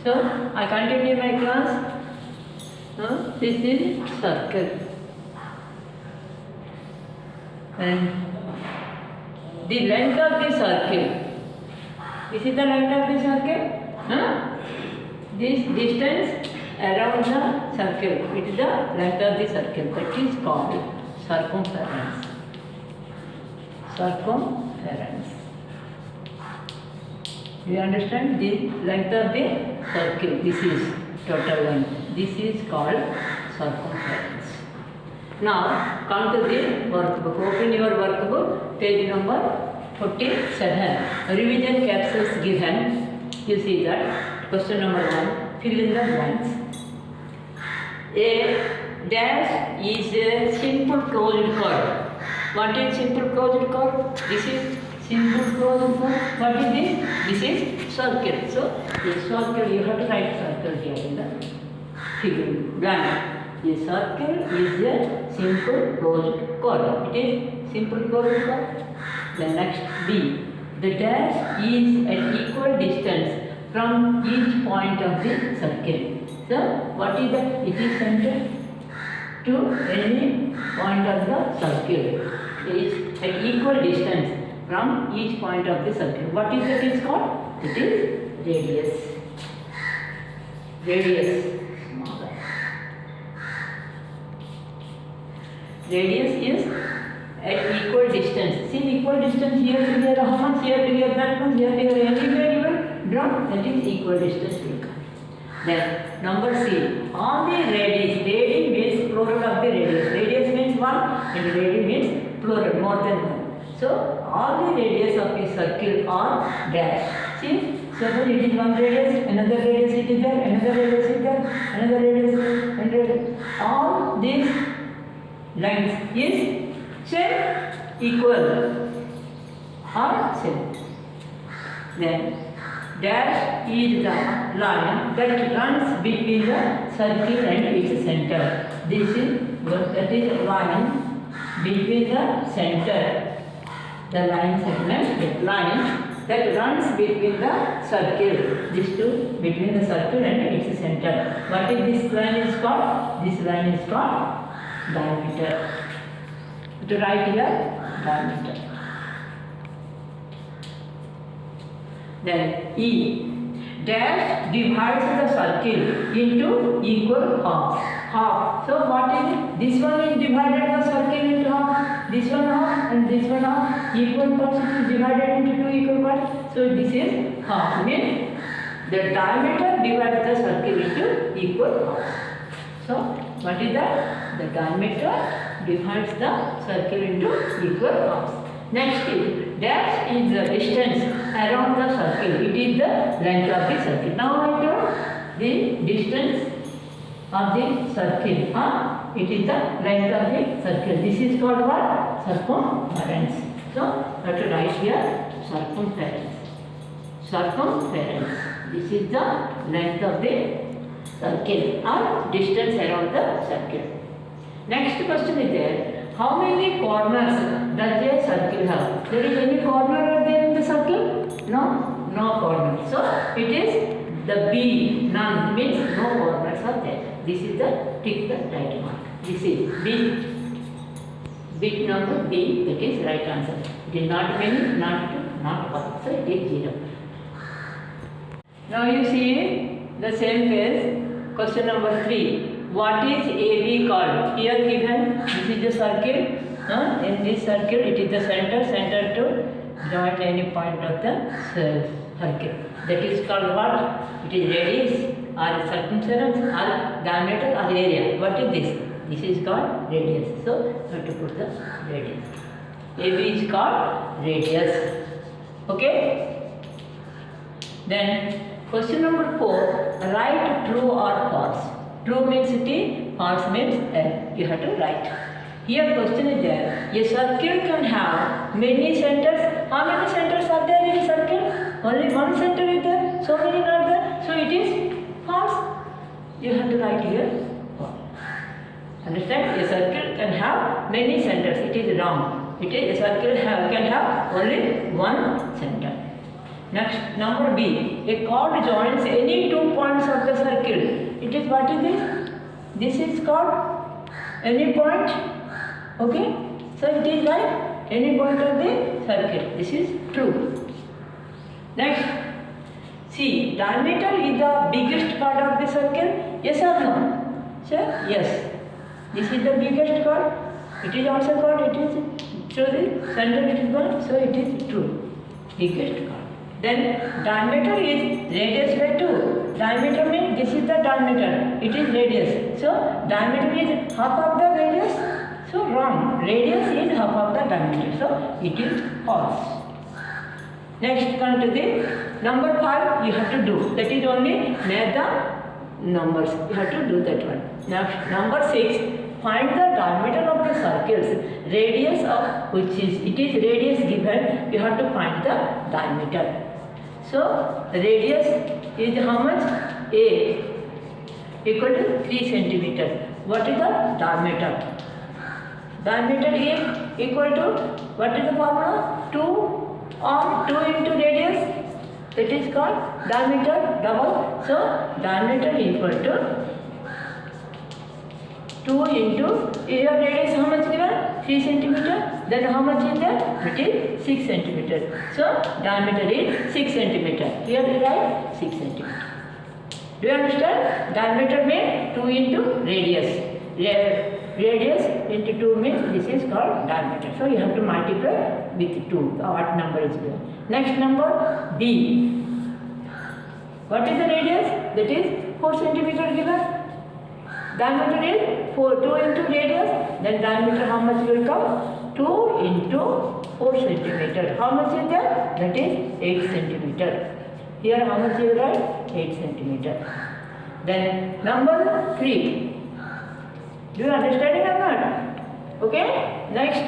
So I continue my class. This is circle, and the length of the circle. This is the length of the circle. This distance around the circle. It is the length of the circle. That is called circumference. Circumference. You understand the length of the circle? This is total length. This is called circumference. Now come to the workbook. Open your workbook, page number 47. Revision capsules given. You see that. Question number 1. Fill in the blanks. A dash is a simple closed curve. What is simple closed curve? This is simple closed curve. What is this? This is circle. So the circle, you have to write circle here in the figure blank. A circle is a simple closed curve. It is simple closed curve. The next B. The dash is at equal distance from each point of the circle. So what is that? It is centered to any point of the circle. It is at equal distance from each point of the circle. What is it is called? It is radius. Radius. Radius is at equal distance. See equal distance here to here, how much here to here, that much here to here, anywhere you will draw, that is equal distance will come. Then number C, all the radius, radius means plural of the radius. Radius means one and radius means plural, more than one. So all the radius of a circle are dash. See, suppose it is one radius, another radius it is there, another radius is there, another radius, and all these length is same, equal or same. Then dash is the line that runs between the circle and its center. This is what that is line between the center. The line segment, the line that runs between the circle. These two between the circle and its center. What is this line is called? This line is called diameter. To write here, diameter. Then E. Dash divides the circle into equal halves. Half. So what is it? This one is divided the circle into half. This one half and this one half. Equal parts is divided into two equal parts. So this is half. Means the diameter divides the circle into equal halves. So what is that? The diameter divides the circle into equal halves. Next is dash is the distance around the circle. It is the length of the circle. Now I told the distance of the circle. It is the length of the circle. This is called what? Circumference. So I have to write here circumference. Circumference. This is the length of the circle or distance around the circle. Next question is there. How many corners does a circle have? There is any corner there in the circle? No, no corner. So it is the B. None means no corners are there. This is the tick the right mark. This is B. Bit number B. That is right answer. It is not many, not two, not one. So it is 0. Now you see the same page. Question number 3. What is AB called? Here given, this is the circle. In this circle, it is the center to join any point of the circle. That is called what? It is radius or circumference or diameter or area. What is this? This is called radius. So, I have to put the radius. AB is called radius. Okay? Then, question number 4. Write true or false. True means T, false means L. You have to write. Here question is there. A circle can have many centers. How many centers are there in a circle? Only one center is there. So many are there. So it is false. You have to write here. Understand? A circle can have many centers. It is wrong. It is a circle can have only one center. Next, number B. A chord joins any 2 points It is what is this? This is called any point. Okay. So it is like any point of the circle. This is true. Next. See, diameter is the biggest part of the circle. Yes or no? Sir, yes. This is the biggest part. It is also called. It is so the center it is one. So it is true. Biggest part. Then diameter is radius by 2. Diameter means this is the diameter. It is radius. So diameter is half of the radius. So wrong. Radius is half of the diameter. So it is false. Next come to the number 5 you have to do. That is only near the numbers. You have to do that one. Next number 6. Find the diameter of the circles. Radius of which is it is radius given. You have to find the diameter. So radius is how much? A equal to 3 centimeters. What is the diameter? Diameter is equal to what is the formula? 2 into radius. That is called diameter double. So diameter equal to 2 into your radius how much given? 3 centimeter. Then how much is there? It is 6 centimeter. So diameter is 6 centimeter. Here we write 6 centimeter. Do you understand? Diameter means 2 into radius. Radius into 2 means this is called diameter. So you have to multiply with 2. What number is given? Next number B. What is the radius? That is 4 centimeter given. Diameter is 2 into radius. Then diameter how much will come? 2 into 4 centimeter. How much is there? That is 8 centimeter. Here how much you write? 8 centimeter. Then number 3. Do you understand it or not? Okay. Next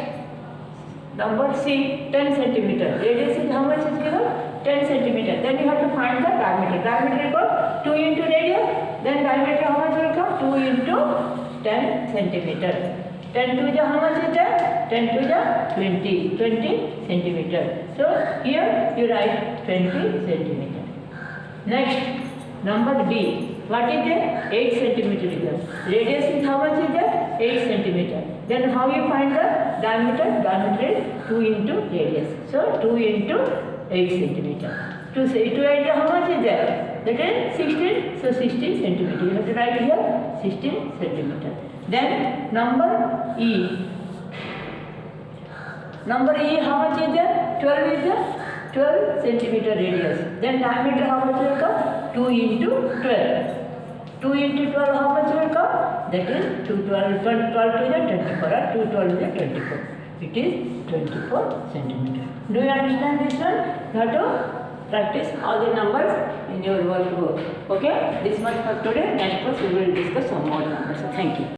number C. 10 centimeter. Radius is how much is given? 10 centimeter. Then you have to find the diameter. Diameter equal 2 into radius. Then diameter how much will come? 2 into 10 centimeter. 10 to the how much is that? 10 to the 20 centimeter. So here you write 20 centimeter. Next number D. What is there? 8 centimeter is there. Radius is how much is there? 8 centimeter. Then how you find the diameter? Diameter is 2 into radius. So 2 into 8 centimeter. 2 into 8 how much is there? That is 16. So 16 centimeter. You have to write here 16 centimeter. Then number E. Number E how much is there? 12 is there? 12 centimeter radius. Then diameter how much will come? 2 into 12. 2 into 12 how much will come? That is 12 to the 24 or 2 12 to the 24. It is 24 centimeter. Do you understand this one? You have to practice all the numbers in your workbook. Okay? This much for today. Next class we will discuss some more numbers. Thank you.